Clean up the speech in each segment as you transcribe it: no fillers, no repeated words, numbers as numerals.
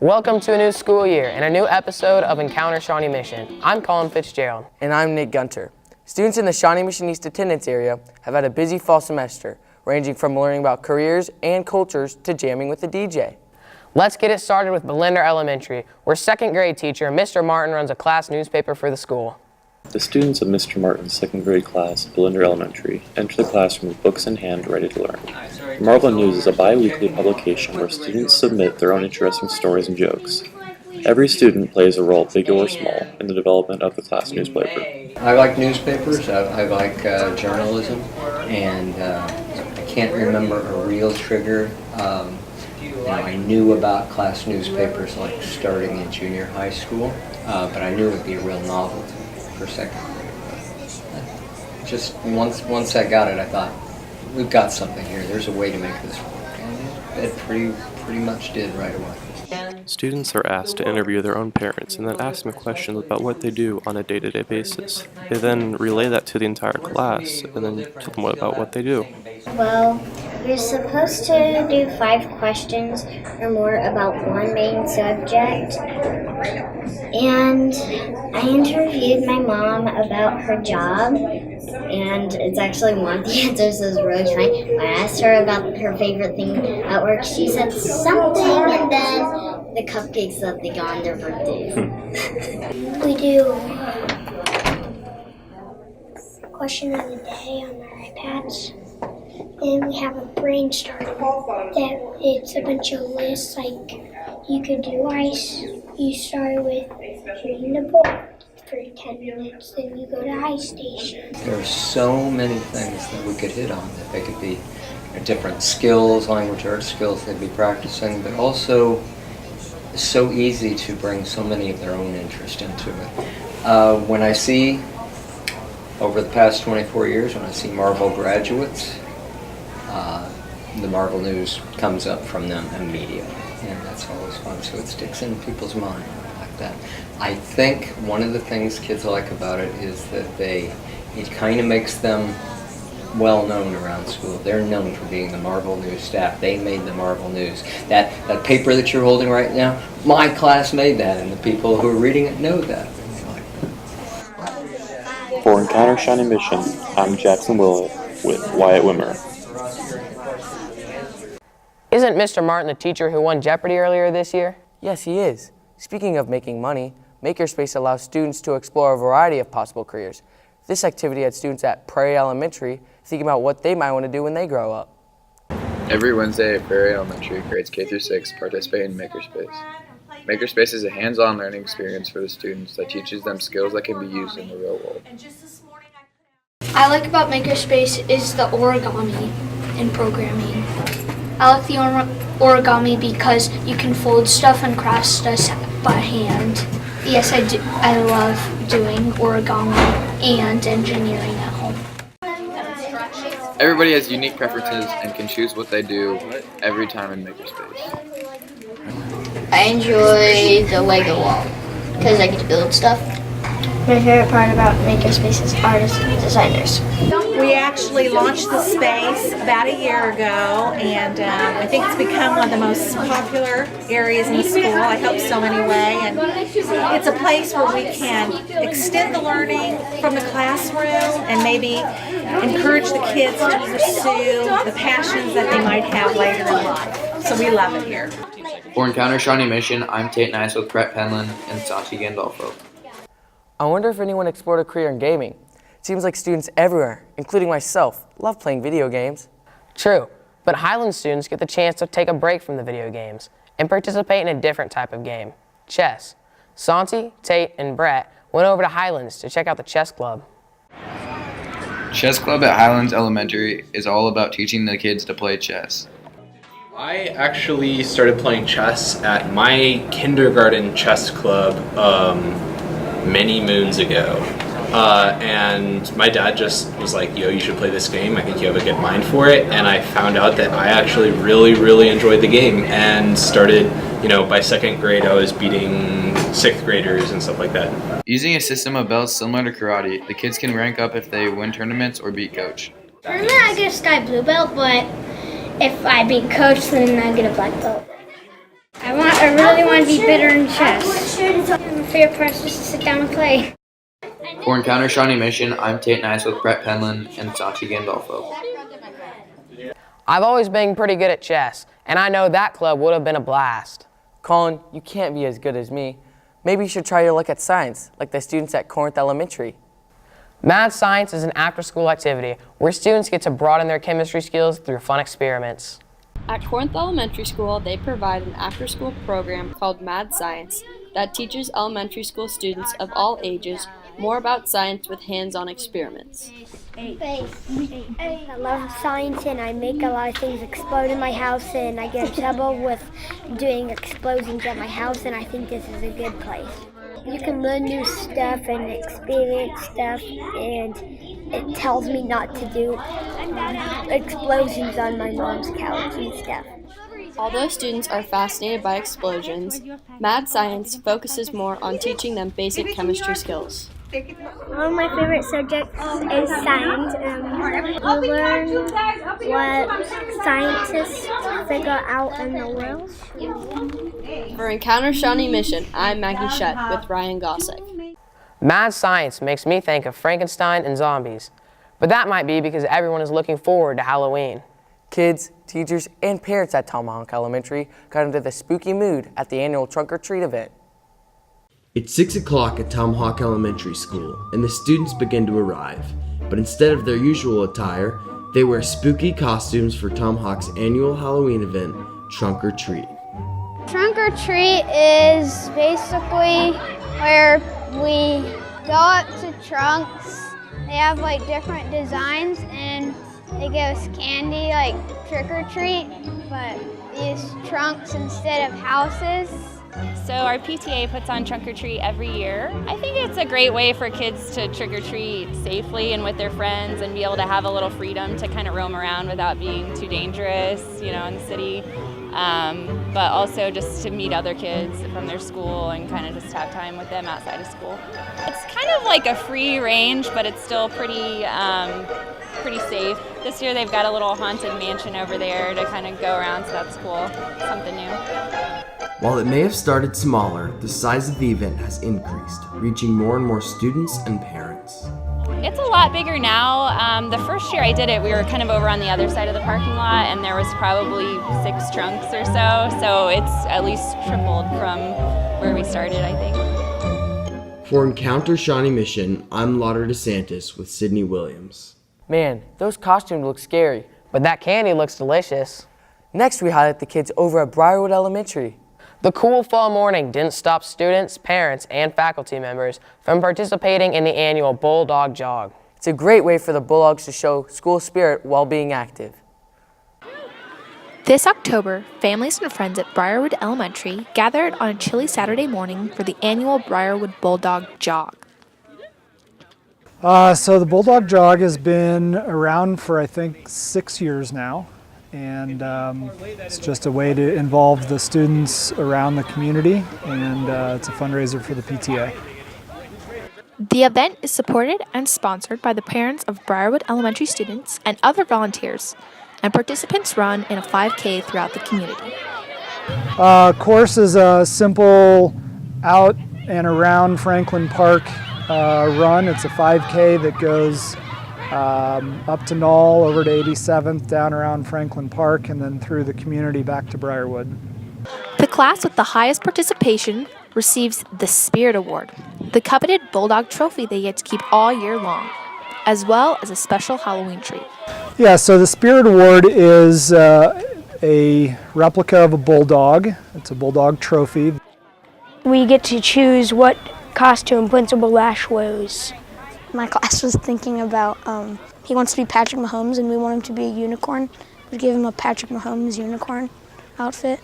Welcome to a new school year and a new episode of Encounter Shawnee Mission. I'm Colin Fitzgerald. And I'm Nick Gunter. Students in the Shawnee Mission East attendance area have had a busy fall semester, ranging from learning about careers and cultures to jamming with the DJ. Let's get it started with Belinda Elementary, where second grade teacher Mr. Martin runs a class newspaper for the school. The students of Mr. Martin's second grade class at Belinda Elementary enter the classroom with books in hand ready to learn. The Marvel News is a bi-weekly publication where students submit their own interesting stories and jokes. Every student plays a role, big or small, in the development of the class newspaper. I like newspapers, I like journalism, and I can't remember a real trigger. I knew about class newspapers like starting in junior high school, but I knew it would be a real novelty for second grade. Just once I got it, I thought, we've got something here. There's a way to make this work, and it pretty much did right away. Students are asked to interview their own parents and then ask them questions about what they do on a day-to-day basis. They then relay that to the entire class and then tell them about what they do. Well, you're supposed to do 5 questions or more about one main subject. And I interviewed my mom about her job, and it's actually one of the answers is really funny. When I asked her about her favorite thing at work, she said something, and then the cupcakes that they got on their birthdays. We do question of the day on our iPads. And we have a brainstorm that it's a bunch of lists, like you could do ice. You start with reading the book for 10 minutes, then you go to ice station. There's so many things that we could hit on, that they could be different skills, language arts skills they'd be practicing, but also it's so easy to bring so many of their own interest into it. When I see, over the past 24 years, when I see Marvel graduates, the Marvel News comes up from them immediately, and that's always fun, so it sticks in people's mind like that. I think one of the things kids like about it is that it kind of makes them well known around school. They're known for being the Marvel News staff. They made the Marvel News. That paper that you're holding right now, my class made that, and the people who are reading it know that. For Encounter Shawnee Mission, I'm Jackson Willett with Wyatt Wimmer. Isn't Mr. Martin the teacher who won Jeopardy earlier this year? Yes, he is. Speaking of making money, Makerspace allows students to explore a variety of possible careers. This activity had students at Prairie Elementary thinking about what they might want to do when they grow up. Every Wednesday at Prairie Elementary, grades K through 6 participate in Makerspace. Makerspace is a hands-on learning experience for the students that teaches them skills that can be used in the real world. I like about Makerspace is the origami and programming. I like the origami because you can fold stuff and craft stuff by hand. Yes, I do. I love doing origami and engineering at home. Everybody has unique preferences and can choose what they do every time in Makerspace. I enjoy the Lego wall because I get to build stuff. My favorite part about Makerspace is artists and designers. We actually launched the space about a year ago, and I think it's become one of the most popular areas in the school. I hope so anyway. And it's a place where we can extend the learning from the classroom and maybe encourage the kids to pursue the passions that they might have later in life. So we love it here. For Encounter Shawnee Mission, I'm Tate Nice with Brett Penland and Sachi Gandolfo. I wonder if anyone explored a career in gaming. It seems like students everywhere, including myself, love playing video games. True, but Highland students get the chance to take a break from the video games and participate in a different type of game, chess. Santi, Tate, and Brett went over to Highlands to check out the chess club. Chess Club at Highlands Elementary is all about teaching the kids to play chess. I actually started playing chess at my kindergarten chess club many moons ago. And my dad just was like, yo, you should play this game. I think you have a good mind for it. And I found out that I actually really enjoyed the game and started, by second grade, I was beating 6th graders and stuff like that. Using a system of belts similar to karate, the kids can rank up if they win tournaments or beat coach. Tournament, I get a sky blue belt, but if I beat coach, then I get a black belt. I want I really want to be better in chess. My favorite part is just to sit down and play. For Encounter Shawnee Mission, I'm Tate Nice with Brett Penland and Santi Gandolfo. I've always been pretty good at chess, and I know that club would have been a blast. Colin, you can't be as good as me. Maybe you should try your luck at science, like the students at Corinth Elementary. Mad Science is an after-school activity where students get to broaden their chemistry skills through fun experiments. At Corinth Elementary School, they provide an after-school program called Mad Science that teaches elementary school students of all ages more about science with hands-on experiments. I love science and I make a lot of things explode in my house and I get in trouble with doing explosions at my house and I think this is a good place. You can learn new stuff and experience stuff and it tells me not to do explosions on my mom's couch and stuff. Although students are fascinated by explosions, Mad Science focuses more on teaching them basic chemistry skills. One of my favorite subjects is science. We learn what scientists figure out in the world. For Encounter Shawnee Mission, I'm Maggie Shutt with Ryan Gossick. Mad Science makes me think of Frankenstein and zombies, but that might be because everyone is looking forward to Halloween. Kids, teachers, and parents at Tomahawk Elementary got into the spooky mood at the annual Trunk or Treat event. It's 6 o'clock at Tomahawk Elementary School, and the students begin to arrive. But instead of their usual attire, they wear spooky costumes for Tomahawk's annual Halloween event, Trunk or Treat. Trunk or Treat is basically where we go up to trunks. They have like different designs and they give us candy like trick or treat, but we use trunks instead of houses. So our PTA puts on Trunk or Treat every year. I think it's a great way for kids to trick or treat safely and with their friends and be able to have a little freedom to kind of roam around without being too dangerous, in the city. But also just to meet other kids from their school and kind of just have time with them outside of school. It's kind of like a free range, but it's still pretty safe. This year they've got a little haunted mansion over there to kind of go around, so that's cool, something new. While it may have started smaller, the size of the event has increased, reaching more and more students and parents. It's a lot bigger now. The first year I did it, we were kind of over on the other side of the parking lot, and there was probably 6 trunks or so it's at least tripled from where we started, I think. For Encounter Shawnee Mission, I'm Lauder DeSantis with Sydney Williams. Man, those costumes look scary. But that candy looks delicious. Next, we highlight the kids over at Briarwood Elementary. The cool fall morning didn't stop students, parents, and faculty members from participating in the annual Bulldog Jog. It's a great way for the Bulldogs to show school spirit while being active. This October, families and friends at Briarwood Elementary gathered on a chilly Saturday morning for the annual Briarwood Bulldog Jog. So the Bulldog Jog has been around for, I think, 6 years now. And it's just a way to involve the students around the community, and it's a fundraiser for the PTA. The event is supported and sponsored by the parents of Briarwood Elementary students and other volunteers, and participants run in a 5K throughout the community. Course is a simple out and around Franklin Park run. It's a 5K that goes up to Knoll, over to 87th, down around Franklin Park, and then through the community back to Briarwood. The class with the highest participation receives the Spirit Award, the coveted Bulldog trophy they get to keep all year long, as well as a special Halloween treat. Yeah, so the Spirit Award is a replica of a Bulldog. It's a Bulldog trophy. We get to choose what costume Principal Ash wears. My class was thinking about, he wants to be Patrick Mahomes and we want him to be a unicorn. We give him a Patrick Mahomes unicorn outfit.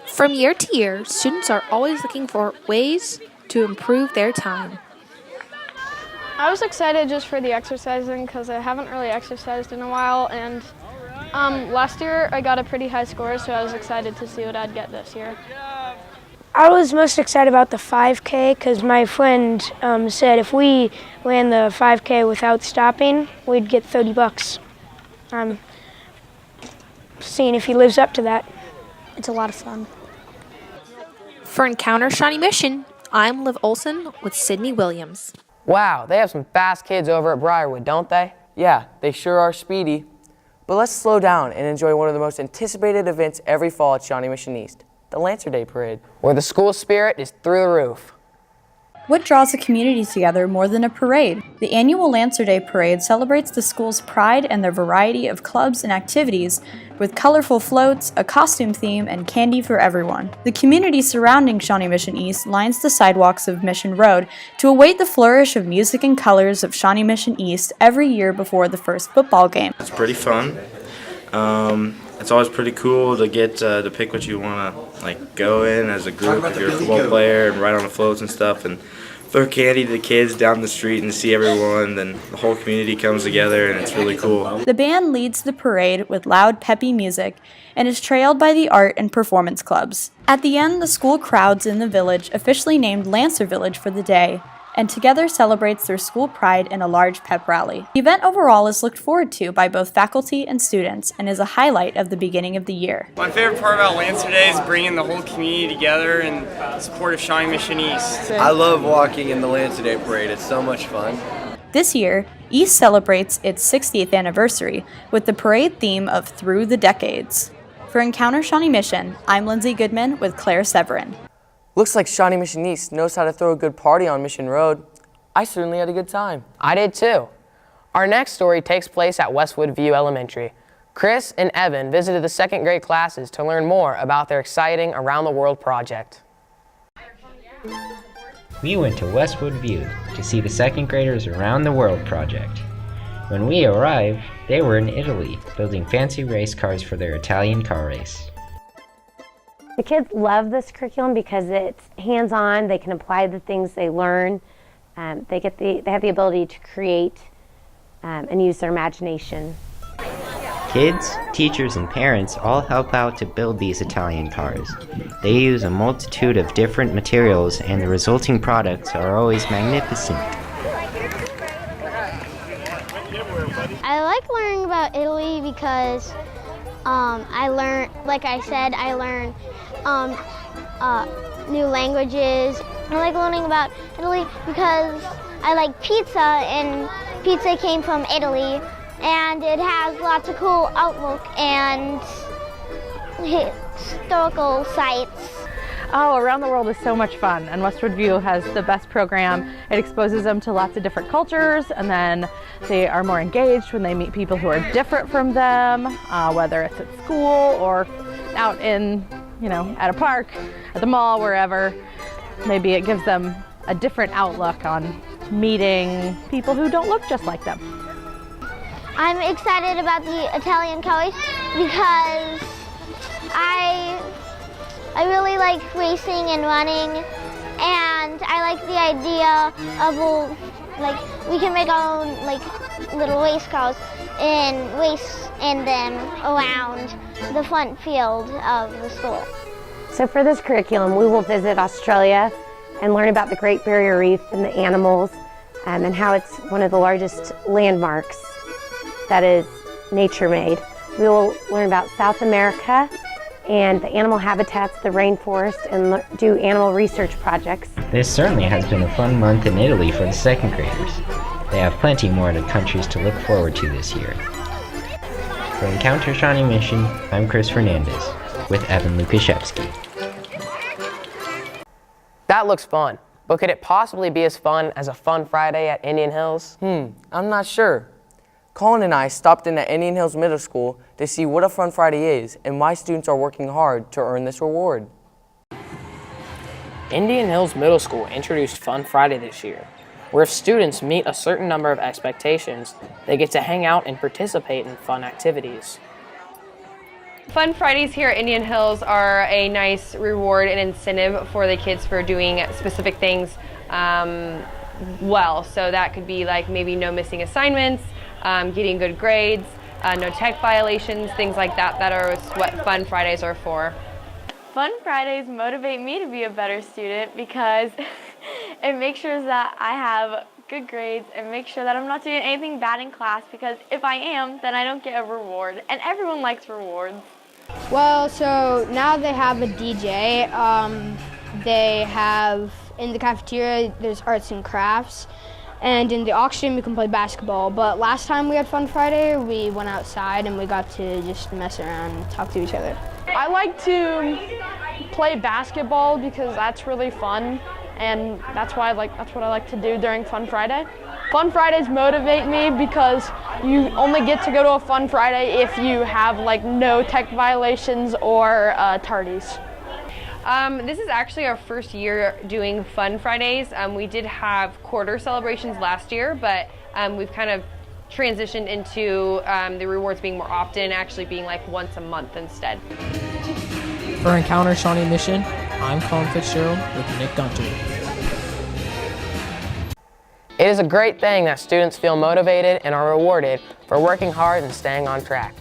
From year to year, students are always looking for ways to improve their time. I was excited just for the exercising because I haven't really exercised in a while, and last year I got a pretty high score, so I was excited to see what I'd get this year. I was most excited about the 5K because my friend said if we ran the 5K without stopping, we'd get $30. I'm seeing if he lives up to that. It's a lot of fun. For Encounter Shawnee Mission, I'm Liv Olson with Sydney Williams. Wow, they have some fast kids over at Briarwood, don't they? Yeah, they sure are speedy. But let's slow down and enjoy one of the most anticipated events every fall at Shawnee Mission East, the Lancer Day Parade. Where the school spirit is through the roof. What draws a community together more than a parade? The annual Lancer Day Parade celebrates the school's pride and their variety of clubs and activities with colorful floats, a costume theme, and candy for everyone. The community surrounding Shawnee Mission East lines the sidewalks of Mission Road to await the flourish of music and colors of Shawnee Mission East every year before the first football game. It's pretty fun. It's always pretty cool to get to pick what you want to go in as a group if you're a football player and ride on the floats and stuff and throw candy to the kids down the street and see everyone. Then the whole community comes together and it's really cool. The band leads the parade with loud, peppy music and is trailed by the art and performance clubs. At the end, the school crowds in the village, officially named Lancer Village for the day, and together celebrates their school pride in a large pep rally. The event overall is looked forward to by both faculty and students and is a highlight of the beginning of the year. My favorite part about Lancer Day is bringing the whole community together in support of Shawnee Mission East. I love walking in the Lancer Day Parade. It's so much fun. This year, East celebrates its 60th anniversary with the parade theme of Through the Decades. For Encounter Shawnee Mission, I'm Lindsay Goodman with Claire Severin. Looks like Shawnee Mission East knows how to throw a good party on Mission Road. I certainly had a good time. I did too. Our next story takes place at Westwood View Elementary. Chris and Evan visited the second grade classes to learn more about their exciting Around the World project. We went to Westwood View to see the second graders Around the World project. When we arrived, they were in Italy, building fancy race cars for their Italian car race. The kids love this curriculum because it's hands-on. They can apply the things they learn. They have the ability to create and use their imagination. Kids, teachers, and parents all help out to build these Italian cars. They use a multitude of different materials, and the resulting products are always magnificent. I like learning about Italy because I learn new languages. I like learning about Italy because I like pizza, and pizza came from Italy, and it has lots of cool outlook and historical sites. Oh, Around the World is so much fun, and Westwood View has the best program. It exposes them to lots of different cultures, and then they are more engaged when they meet people who are different from them, whether it's at school or out in, at a park, at the mall, wherever. Maybe it gives them a different outlook on meeting people who don't look just like them. I'm excited about the Italian cars because I really like racing and running, and I like the idea of we can make our own little race cars and race in them around the front field of the school. So for this curriculum, we will visit Australia and learn about the Great Barrier Reef and the animals, and how it's one of the largest landmarks that is nature-made. We will learn about South America and the animal habitats, the rainforest, and do animal research projects. This certainly has been a fun month in Italy for the second graders. They have plenty more countries to look forward to this year. For Encounter Shawnee Mission, I'm Chris Fernandez with Evan Lukaszewski. That looks fun, but could it possibly be as fun as a Fun Friday at Indian Hills? I'm not sure. Colin and I stopped in at Indian Hills Middle School to see what a Fun Friday is and why students are working hard to earn this reward. Indian Hills Middle School introduced Fun Friday this year, where if students meet a certain number of expectations, they get to hang out and participate in fun activities. Fun Fridays here at Indian Hills are a nice reward and incentive for the kids for doing specific things well. So that could be maybe no missing assignments, getting good grades, no tech violations, things like that. That are what Fun Fridays are for. Fun Fridays motivate me to be a better student because it makes sure that I have good grades and make sure that I'm not doing anything bad in class, because if I am, then I don't get a reward, and everyone likes rewards. Well, so now they have a DJ. They have, in the cafeteria, there's arts and crafts. And in the auction, we can play basketball. But last time we had Fun Friday, we went outside and we got to just mess around and talk to each other. I like to play basketball because that's really fun, and that's what I like to do during Fun Friday. Fun Fridays motivate me because you only get to go to a Fun Friday if you have like no tech violations or tardies. This is actually our first year doing Fun Fridays. We did have quarter celebrations last year, but we've kind of transitioned into the rewards being more often, actually being like once a month instead. For Encounter Shawnee Mission, I'm Colin Fitzgerald with Nick Gunter. It is a great thing that students feel motivated and are rewarded for working hard and staying on track.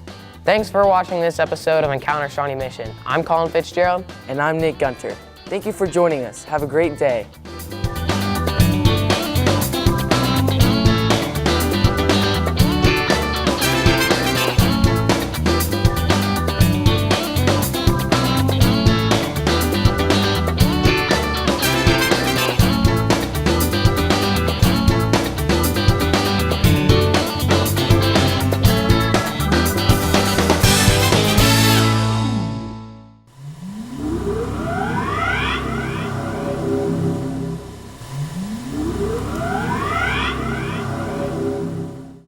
Thanks for watching this episode of Encounter Shawnee Mission. I'm Colin Fitzgerald. And I'm Nick Gunter. Thank you for joining us. Have a great day.